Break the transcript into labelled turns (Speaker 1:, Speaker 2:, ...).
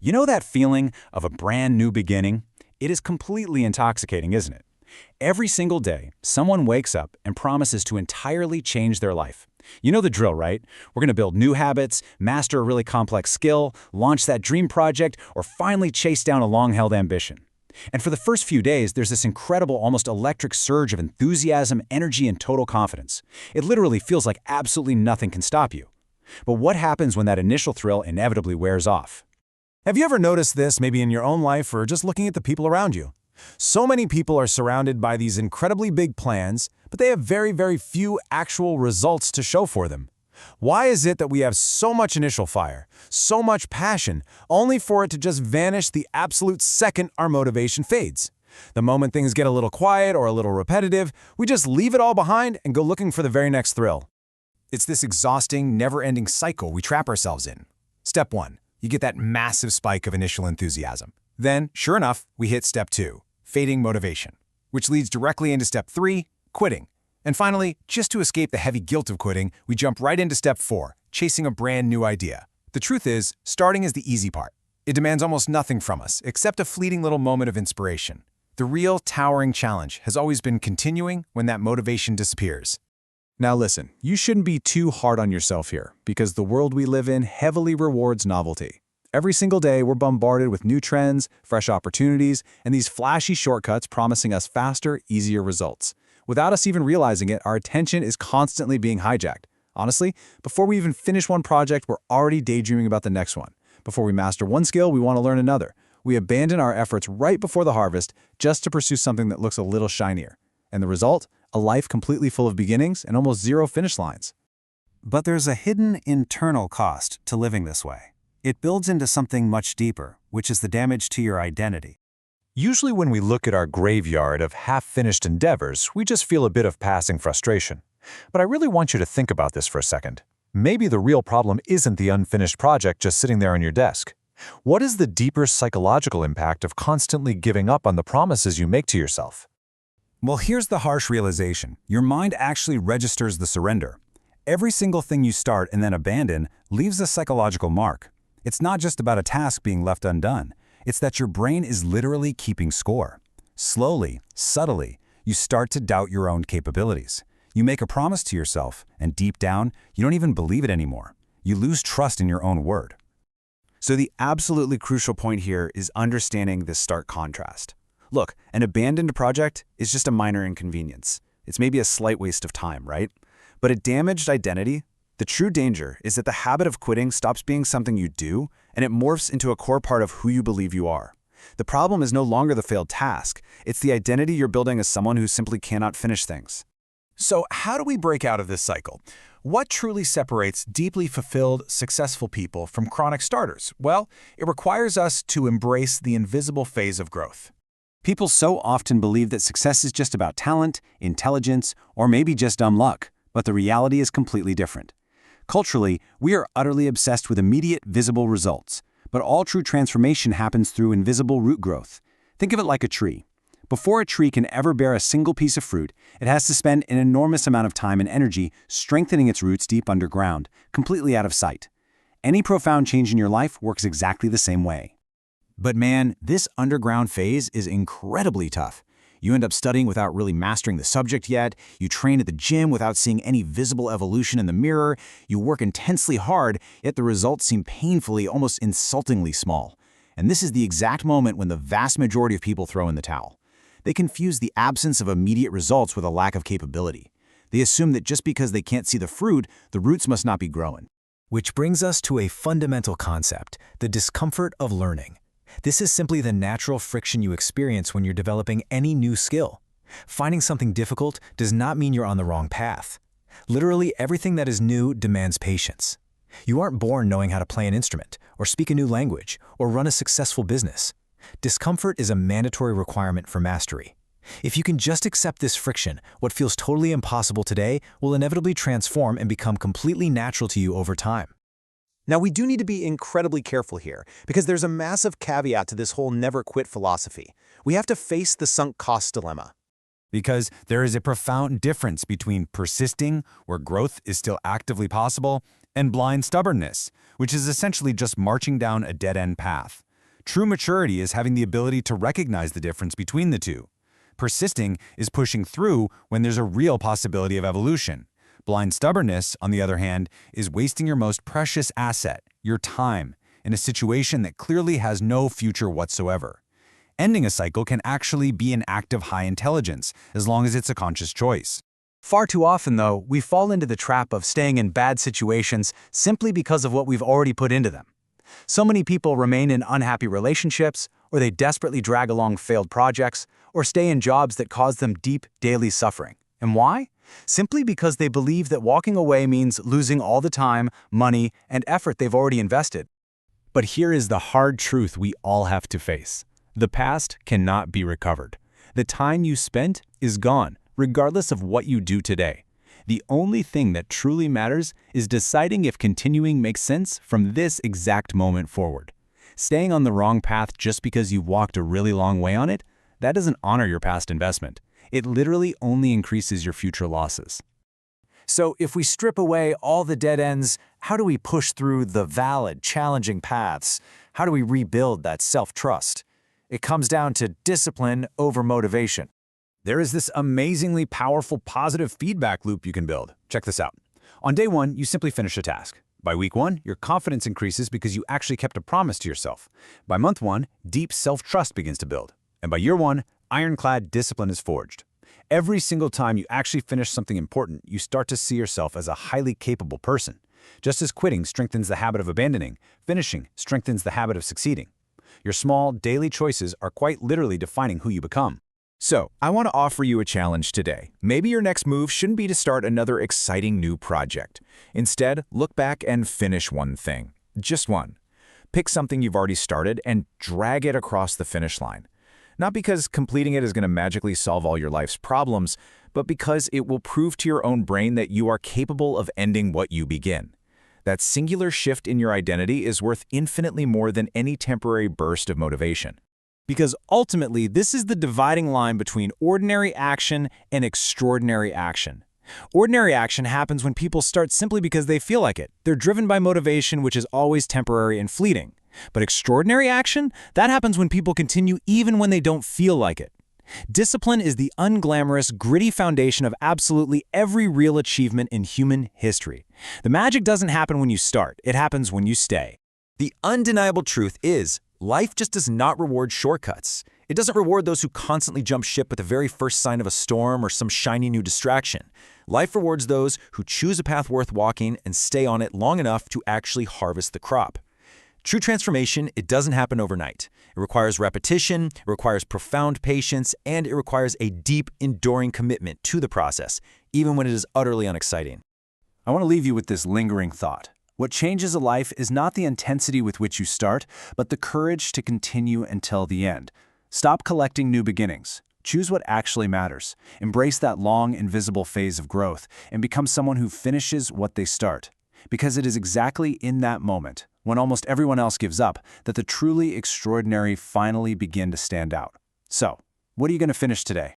Speaker 1: You know that feeling of a brand new beginning? It is completely intoxicating, isn't it? Every single day, someone wakes up and promises to entirely change their life. You know the drill, right? We're going to build new habits, master a really complex skill, launch that dream project, or finally chase down a long-held ambition. And for the first few days, there's this incredible, almost electric surge of enthusiasm, energy, and total confidence. It literally feels like absolutely nothing can stop you. But what happens when that initial thrill inevitably wears off?
Speaker 2: Have you ever noticed this, maybe in your own life or just looking at the people around you? So many people are surrounded by these incredibly big plans, but they have very few actual results to show for them. Why is it that we have so much initial fire, so much passion, only for it to just vanish the absolute second our motivation fades? The moment things get a little quiet or a little repetitive, we just leave it all behind and go looking for the very next thrill. It's this exhausting, never-ending cycle we trap ourselves in. Step 1. You get that massive spike of initial enthusiasm. Then, sure enough, we hit Step 2, fading motivation, which leads directly into Step 3, quitting. And finally, just to escape the heavy guilt of quitting, we jump right into Step 4, chasing a brand new idea. The truth is, starting is the easy part. It demands almost nothing from us, except a fleeting little moment of inspiration. The real towering challenge has always been continuing when that motivation disappears. Now listen, you shouldn't be too hard on yourself here, because the world we live in heavily rewards novelty. Every single day, we're bombarded with new trends, fresh opportunities, and these flashy shortcuts promising us faster, easier results. Without us even realizing it, our attention is constantly being hijacked. Honestly, before we even finish one project, we're already daydreaming about the next one. Before we master one skill, we want to learn another. We abandon our efforts right before the harvest just to pursue something that looks a little shinier. And the result? A life completely full of beginnings and almost zero finish lines.
Speaker 3: But there's a hidden internal cost to living this way. It builds into something much deeper, which is the damage to your identity.
Speaker 4: Usually when we look at our graveyard of half-finished endeavors, we just feel a bit of passing frustration. But I really want you to think about this for a second. Maybe the real problem isn't the unfinished project just sitting there on your desk. What is the deeper psychological impact of constantly giving up on the promises you make to yourself?
Speaker 1: Well, here's the harsh realization. Your mind actually registers the surrender. Every single thing you start and then abandon leaves a psychological mark. It's not just about a task being left undone. It's that your brain is literally keeping score. Slowly, subtly, you start to doubt your own capabilities. You make a promise to yourself, and deep down, you don't even believe it anymore. You lose trust in your own word.
Speaker 3: So the absolutely crucial point here is understanding this stark contrast. Look, an abandoned project is just a minor inconvenience. It's maybe a slight waste of time, right? But a damaged identity, the true danger is that the habit of quitting stops being something you do, and it morphs into a core part of who you believe you are. The problem is no longer the failed task. It's the identity you're building as someone who simply cannot finish things.
Speaker 2: So how do we break out of this cycle? What truly separates deeply fulfilled, successful people from chronic starters? Well, it requires us to embrace the invisible phase of growth.
Speaker 1: People so often believe that success is just about talent, intelligence, or maybe just dumb luck, but the reality is completely different. Culturally, we are utterly obsessed with immediate, visible results, but all true transformation happens through invisible root growth. Think of it like a tree. Before a tree can ever bear a single piece of fruit, it has to spend an enormous amount of time and energy strengthening its roots deep underground, completely out of sight. Any profound change in your life works exactly the same way. But man, this underground phase is incredibly tough. You end up studying without really mastering the subject yet, you train at the gym without seeing any visible evolution in the mirror, you work intensely hard, yet the results seem painfully, almost insultingly small. And this is the exact moment when the vast majority of people throw in the towel. They confuse the absence of immediate results with a lack of capability. They assume that just because they can't see the fruit, the roots must not be growing.
Speaker 5: Which brings us to a fundamental concept, the discomfort of learning. This is simply the natural friction you experience when you're developing any new skill. Finding something difficult does not mean you're on the wrong path. Literally, everything that is new demands patience. You aren't born knowing how to play an instrument, or speak a new language, or run a successful business. Discomfort is a mandatory requirement for mastery. If you can just accept this friction, what feels totally impossible today will inevitably transform and become completely natural to you over time.
Speaker 2: Now, we do need to be incredibly careful here, because there's a massive caveat to this whole never quit philosophy. We have to face the sunk cost dilemma.
Speaker 1: Because there is a profound difference between persisting, where growth is still actively possible, and blind stubbornness, which is essentially just marching down a dead-end path. True maturity is having the ability to recognize the difference between the two. Persisting is pushing through when there's a real possibility of evolution. Blind stubbornness, on the other hand, is wasting your most precious asset, your time, in a situation that clearly has no future whatsoever. Ending a cycle can actually be an act of high intelligence, as long as it's a conscious choice.
Speaker 3: Far too often, though, we fall into the trap of staying in bad situations simply because of what we've already put into them. So many people remain in unhappy relationships, or they desperately drag along failed projects, or stay in jobs that cause them deep daily suffering. And why? Simply because they believe that walking away means losing all the time, money, and effort they've already invested.
Speaker 2: But here is the hard truth we all have to face. The past cannot be recovered. The time you spent is gone, regardless of what you do today. The only thing that truly matters is deciding if continuing makes sense from this exact moment forward. Staying on the wrong path just because you walked a really long way on it, that doesn't honor your past investment. It literally only increases your future losses.
Speaker 5: So if we strip away all the dead ends, how do we push through the valid, challenging paths? How do we rebuild that self-trust? It comes down to discipline over motivation.
Speaker 1: There is this amazingly powerful positive feedback loop you can build. Check this out. On day 1, you simply finish a task. By week 1, your confidence increases because you actually kept a promise to yourself. By month 1, deep self-trust begins to build. And by year 1, ironclad discipline is forged. Every single time you actually finish something important, you start to see yourself as a highly capable person. Just as quitting strengthens the habit of abandoning, finishing strengthens the habit of succeeding. Your small, daily choices are quite literally defining who you become.
Speaker 2: So, I want to offer you a challenge today. Maybe your next move shouldn't be to start another exciting new project. Instead, look back and finish one thing. Just one. Pick something you've already started and drag it across the finish line. Not because completing it is going to magically solve all your life's problems, but because it will prove to your own brain that you are capable of ending what you begin. That singular shift in your identity is worth infinitely more than any temporary burst of motivation.
Speaker 5: Because ultimately, this is the dividing line between ordinary action and extraordinary action. Ordinary action happens when people start simply because they feel like it. They're driven by motivation, which is always temporary and fleeting. But extraordinary action, that happens when people continue even when they don't feel like it. Discipline is the unglamorous, gritty foundation of absolutely every real achievement in human history. The magic doesn't happen when you start, it happens when you stay.
Speaker 6: The undeniable truth is, life just does not reward shortcuts. It doesn't reward those who constantly jump ship at the very first sign of a storm or some shiny new distraction. Life rewards those who choose a path worth walking and stay on it long enough to actually harvest the crop. True transformation, it doesn't happen overnight. It requires repetition, it requires profound patience, and it requires a deep, enduring commitment to the process, even when it is utterly unexciting.
Speaker 1: I want to leave you with this lingering thought. What changes a life is not the intensity with which you start, but the courage to continue until the end. Stop collecting new beginnings. Choose what actually matters. Embrace that long, invisible phase of growth and become someone who finishes what they start. Because it is exactly in that moment, when almost everyone else gives up, that the truly extraordinary finally begin to stand out. So, what are you going to finish today?